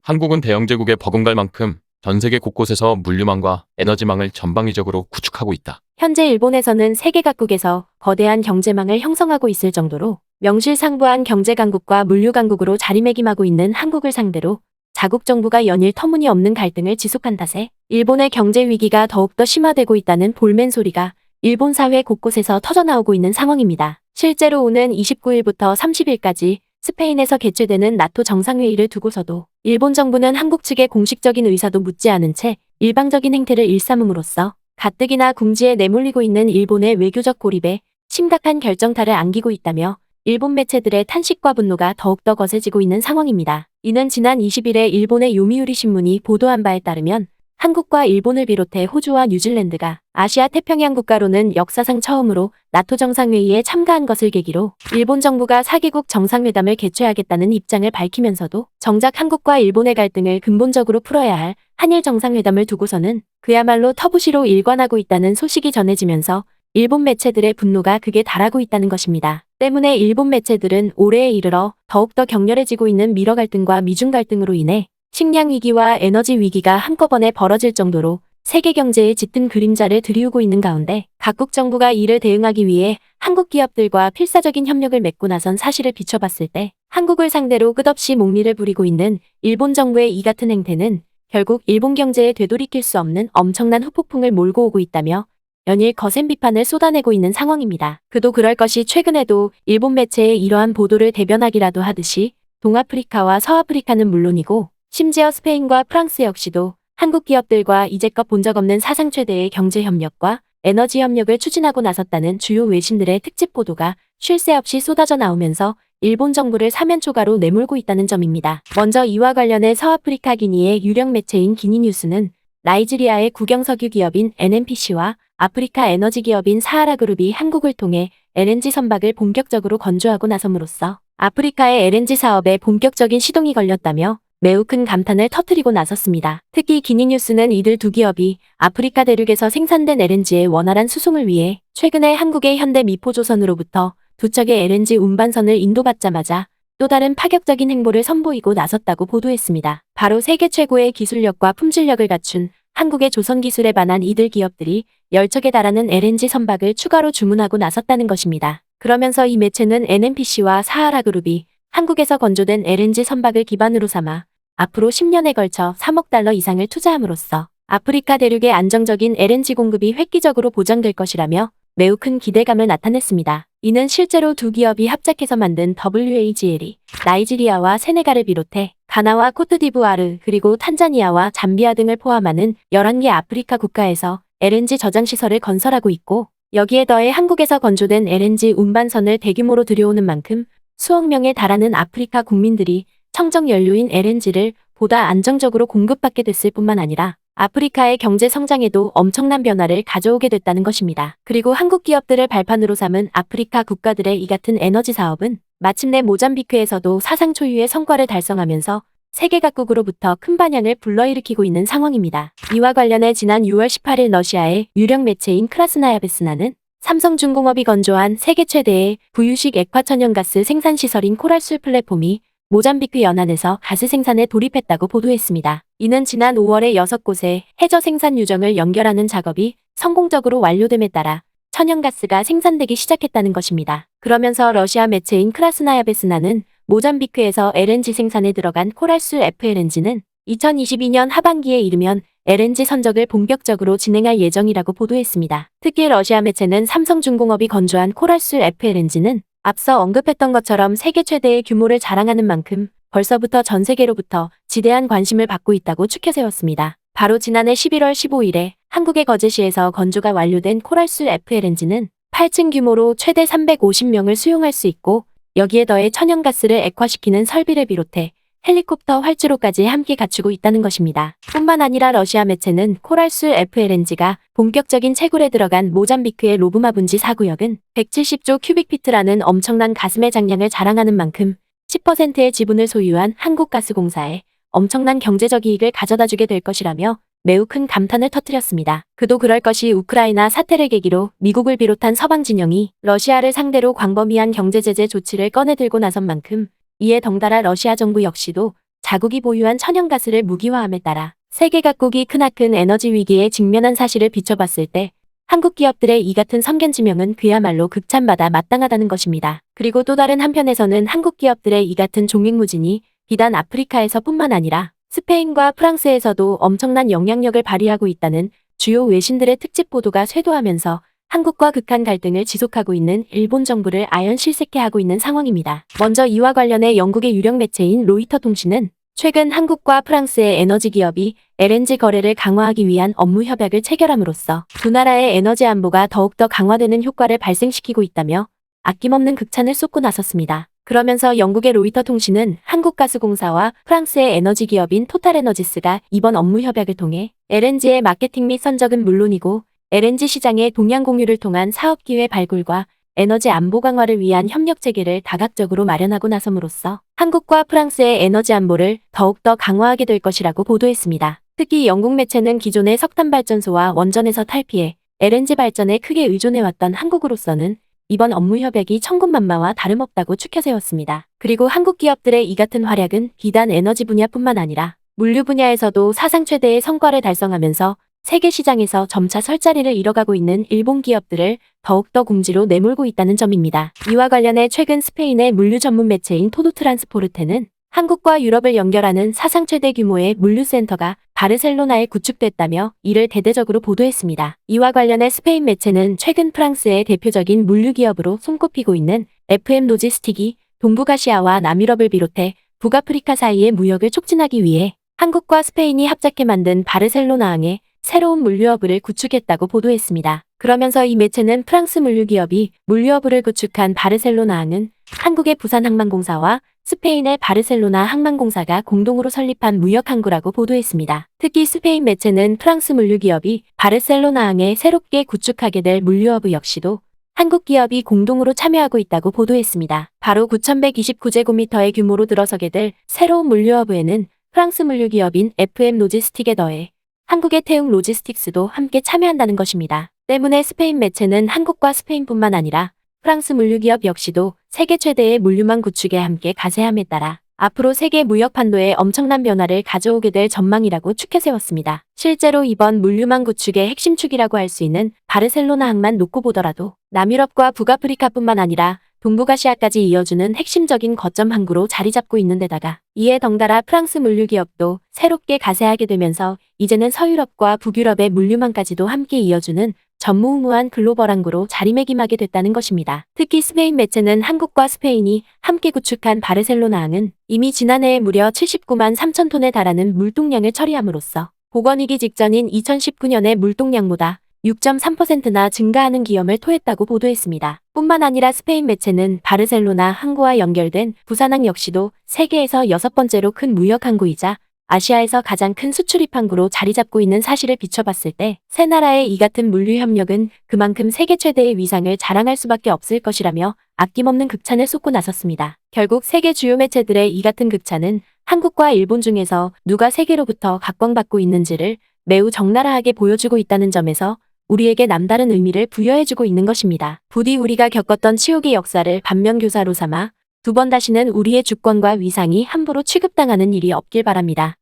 한국은 대영제국에 버금갈 만큼 전 세계 곳곳에서 물류망과 에너지망을 전방위적으로 구축하고 있다. 현재 일본에서는 세계 각국에서 거대한 경제망을 형성하고 있을 정도로 명실상부한 경제 강국과 물류 강국으로 자리매김하고 있는 한국을 상대로 자국 정부가 연일 터무니없는 갈등을 지속한 탓에 일본의 경제 위기가 더욱더 심화되고 있다는 볼멘 소리가 일본 사회 곳곳에서 터져나오고 있는 상황입니다. 실제로 오는 29일부터 30일까지 스페인에서 개최되는 나토 정상회의를 두고서도 일본 정부는 한국 측의 공식적인 의사도 묻지 않은 채 일방적인 행태를 일삼음으로써 가뜩이나 궁지에 내몰리고 있는 일본의 외교적 고립에 심각한 결정타를 안기고 있다며 일본 매체들의 탄식과 분노가 더욱더 거세지고 있는 상황입니다. 이는 지난 20일에 일본의 요미우리 신문이 보도한 바에 따르면 한국과 일본을 비롯해 호주와 뉴질랜드가 아시아 태평양 국가로는 역사상 처음으로 나토 정상회의에 참가한 것을 계기로 일본 정부가 4개국 정상회담을 개최하겠다는 입장을 밝히면서도 정작 한국과 일본의 갈등을 근본적으로 풀어야 할 한일 정상회담을 두고서는 그야말로 터부시로 일관하고 있다는 소식이 전해지면서 일본 매체들의 분노가 극에 달하고 있다는 것입니다. 때문에 일본 매체들은 올해에 이르러 더욱더 격렬해지고 있는 미러 갈등과 미중 갈등으로 인해 식량 위기와 에너지 위기가 한꺼번에 벌어질 정도로 세계 경제에 짙은 그림자를 들이우고 있는 가운데 각국 정부가 이를 대응하기 위해 한국 기업들과 필사적인 협력을 맺고 나선 사실을 비춰봤을 때 한국을 상대로 끝없이 목리를 부리고 있는 일본 정부의 이 같은 행태는 결국 일본 경제에 되돌이킬 수 없는 엄청난 후폭풍을 몰고 오고 있다며 연일 거센 비판을 쏟아내고 있는 상황입니다. 그도 그럴 것이 최근에도 일본 매체의 이러한 보도를 대변하기라도 하듯이 동아프리카와 서아프리카는 물론이고 심지어 스페인과 프랑스 역시도 한국 기업들과 이제껏 본 적 없는 사상 최대의 경제 협력과 에너지 협력을 추진하고 나섰다는 주요 외신들의 특집 보도가 쉴 새 없이 쏟아져 나오면서 일본 정부를 사면초가로 내몰고 있다는 점입니다. 먼저 이와 관련해 서아프리카 기니의 유력 매체인 기니뉴스는 나이지리아의 국영석유 기업인 NNPC와 아프리카 에너지 기업인 사하라그룹이 한국을 통해 LNG 선박을 본격적으로 건조하고 나섬으로써 아프리카의 LNG 사업에 본격적인 시동이 걸렸다며 매우 큰 감탄을 터뜨리고 나섰습니다. 특히 기니뉴스는 이들 두 기업이 아프리카 대륙에서 생산된 LNG의 원활한 수송을 위해 최근에 한국의 현대 미포조선으로부터 두 척의 LNG 운반선을 인도받자마자 또 다른 파격적인 행보를 선보이고 나섰다고 보도했습니다. 바로 세계 최고의 기술력과 품질력을 갖춘 한국의 조선 기술에 반한 이들 기업들이 10척에 달하는 LNG 선박을 추가로 주문하고 나섰다는 것입니다. 그러면서 이 매체는 NNPC와 사하라그룹이 한국에서 건조된 LNG 선박을 기반으로 삼아 앞으로 10년에 걸쳐 3억 달러 이상을 투자함으로써 아프리카 대륙의 안정적인 LNG 공급이 획기적으로 보장될 것이라며 매우 큰 기대감을 나타냈습니다. 이는 실제로 두 기업이 합작해서 만든 WAGL이 나이지리아와 세네갈을 비롯해 가나와 코트디부아르 그리고 탄자니아와 잠비아 등을 포함하는 11개 아프리카 국가에서 LNG 저장시설을 건설하고 있고 여기에 더해 한국에서 건조된 LNG 운반선을 대규모로 들여오는 만큼 수억 명에 달하는 아프리카 국민들이 청정 연료인 LNG를 보다 안정적으로 공급받게 됐을 뿐만 아니라 아프리카의 경제 성장에도 엄청난 변화를 가져오게 됐다는 것입니다. 그리고 한국 기업들을 발판으로 삼은 아프리카 국가들의 이 같은 에너지 사업은 마침내 모잠비크에서도 사상 초유의 성과를 달성하면서 세계 각국으로부터 큰 반향을 불러일으키고 있는 상황입니다. 이와 관련해 지난 6월 18일 러시아의 유력 매체인 크라스나야 베스나는 삼성중공업이 건조한 세계 최대의 부유식 액화천연가스 생산시설인 코랄술 플랫폼이 모잠비크 연안에서 가스 생산에 돌입했다고 보도했습니다. 이는 지난 5월에 6곳의 해저 생산 유정을 연결하는 작업이 성공적으로 완료됨에 따라 천연가스가 생산되기 시작했다는 것입니다. 그러면서 러시아 매체인 크라스나야 베스나는 모잠비크에서 LNG 생산에 들어간 코랄술 FLNG는 2022년 하반기에 이르면 LNG 선적을 본격적으로 진행할 예정이라고 보도했습니다. 특히 러시아 매체는 삼성중공업이 건조한 코랄술 FLNG는 앞서 언급했던 것처럼 세계 최대의 규모를 자랑하는 만큼 벌써부터 전 세계로부터 지대한 관심을 받고 있다고 추켜세웠습니다. 바로 지난해 11월 15일에 한국의 거제시에서 건조가 완료된 코랄술 FLNG는 8층 규모로 최대 350명을 수용할 수 있고 여기에 더해 천연가스를 액화시키는 설비를 비롯해 헬리콥터 활주로까지 함께 갖추고 있다는 것입니다. 뿐만 아니라 러시아 매체는 코랄술 FLNG가 본격적인 채굴에 들어간 모잠비크의 로브마 분지 4구역은 170조 큐빅피트라는 엄청난 가스매 장량을 자랑하는 만큼 10%의 지분을 소유한 한국가스공사에 엄청난 경제적 이익을 가져다주게 될 것이라며 매우 큰 감탄을 터뜨렸습니다. 그도 그럴 것이 우크라이나 사태를 계기로 미국을 비롯한 서방 진영이 러시아를 상대로 광범위한 경제제재 조치를 꺼내들고 나선 만큼 이에 덩달아 러시아 정부 역시도 자국이 보유한 천연가스를 무기화함에 따라 세계 각국이 크나큰 에너지 위기에 직면한 사실을 비춰봤을 때 한국 기업들의 이 같은 성견지명은 그야말로 극찬받아 마땅하다는 것입니다. 그리고 또 다른 한편에서는 한국 기업들의 이 같은 종횡무진이 비단 아프리카에서뿐만 아니라 스페인과 프랑스에서도 엄청난 영향력을 발휘하고 있다는 주요 외신들의 특집 보도가 쇄도하면서 한국과 극한 갈등을 지속하고 있는 일본 정부를 아연실색케 하고 있는 상황입니다. 먼저 이와 관련해 영국의 유력 매체인 로이터 통신은 최근 한국과 프랑스의 에너지 기업이 LNG 거래를 강화하기 위한 업무 협약을 체결함으로써 두 나라의 에너지 안보가 더욱더 강화되는 효과를 발생시키고 있다며 아낌없는 극찬을 쏟고 나섰습니다. 그러면서 영국의 로이터 통신은 한국가스공사와 프랑스의 에너지 기업인 토탈에너지스가 이번 업무 협약을 통해 LNG의 마케팅 및 선적은 물론이고 LNG 시장의 동향 공유를 통한 사업 기회 발굴과 에너지 안보 강화를 위한 협력 체계를 다각적으로 마련하고 나섬으로써 한국과 프랑스의 에너지 안보를 더욱더 강화하게 될 것이라고 보도했습니다. 특히 영국 매체는 기존의 석탄 발전소와 원전에서 탈피해 LNG 발전에 크게 의존해왔던 한국으로서는 이번 업무 협약이 천군만마와 다름없다고 추켜세웠습니다. 그리고 한국 기업들의 이 같은 활약은 비단 에너지 분야뿐만 아니라 물류 분야에서도 사상 최대의 성과를 달성하면서 세계 시장에서 점차 설 자리를 잃어가고 있는 일본 기업들을 더욱더 궁지로 내몰고 있다는 점입니다. 이와 관련해 최근 스페인의 물류 전문 매체인 토도 트란스포르테는 한국과 유럽을 연결하는 사상 최대 규모의 물류센터가 바르셀로나에 구축됐다며 이를 대대적으로 보도했습니다. 이와 관련해 스페인 매체는 최근 프랑스의 대표적인 물류 기업으로 손꼽히고 있는 FM 로지스틱이 동북아시아와 남유럽을 비롯해 북아프리카 사이의 무역을 촉진하기 위해 한국과 스페인이 합작해 만든 바르셀로나항에 새로운 물류허브를 구축했다고 보도했습니다. 그러면서 이 매체는 프랑스 물류기업이 물류허브를 구축한 바르셀로나항은 한국의 부산항만공사와 스페인의 바르셀로나 항만공사가 공동으로 설립한 무역항구라고 보도했습니다. 특히 스페인 매체는 프랑스 물류기업이 바르셀로나항에 새롭게 구축하게 될 물류허브 역시도 한국 기업이 공동으로 참여하고 있다고 보도했습니다. 바로 9,129제곱미터의 규모로 들어서게 될 새로운 물류허브에는 프랑스 물류기업인 FM 로지스틱에 더해 한국의 태웅 로지스틱스도 함께 참여한다는 것입니다. 때문에 스페인 매체는 한국과 스페인뿐만 아니라 프랑스 물류기업 역시도 세계 최대의 물류망 구축에 함께 가세함에 따라 앞으로 세계 무역 판도에 엄청난 변화를 가져오게 될 전망이라고 추켜세웠습니다. 실제로 이번 물류망 구축의 핵심 축이라고 할 수 있는 바르셀로나 항만 놓고 보더라도 남유럽과 북아프리카뿐만 아니라 동북아시아까지 이어주는 핵심적인 거점 항구로 자리 잡고 있는 데다가 이에 덩달아 프랑스 물류기업도 새롭게 가세하게 되면서 이제는 서유럽과 북유럽의 물류망까지도 함께 이어주는 전무후무한 글로벌 항구로 자리매김하게 됐다는 것입니다. 특히 스페인 매체는 한국과 스페인이 함께 구축한 바르셀로나 항은 이미 지난해에 무려 79만 3천 톤에 달하는 물동량을 처리함으로써 보건위기 직전인 2019년의 물동량보다 6.3%나 증가하는 기염을 토했다고 보도했습니다. 뿐만 아니라 스페인 매체는 바르셀로나 항구와 연결된 부산항 역시도 세계에서 6번째로 큰 무역 항구이자 아시아에서 가장 큰 수출입 항구로 자리 잡고 있는 사실을 비춰봤을 때 세 나라의 이 같은 물류 협력은 그만큼 세계 최대의 위상을 자랑할 수밖에 없을 것이라며 아낌없는 극찬을 쏟고 나섰습니다. 결국 세계 주요 매체들의 이 같은 극찬은 한국과 일본 중에서 누가 세계로부터 각광받고 있는지를 매우 적나라하게 보여주고 있다는 점에서 우리에게 남다른 의미를 부여해주고 있는 것입니다. 부디 우리가 겪었던 치욕의 역사를 반면교사로 삼아 두 번 다시는 우리의 주권과 위상이 함부로 취급당하는 일이 없길 바랍니다.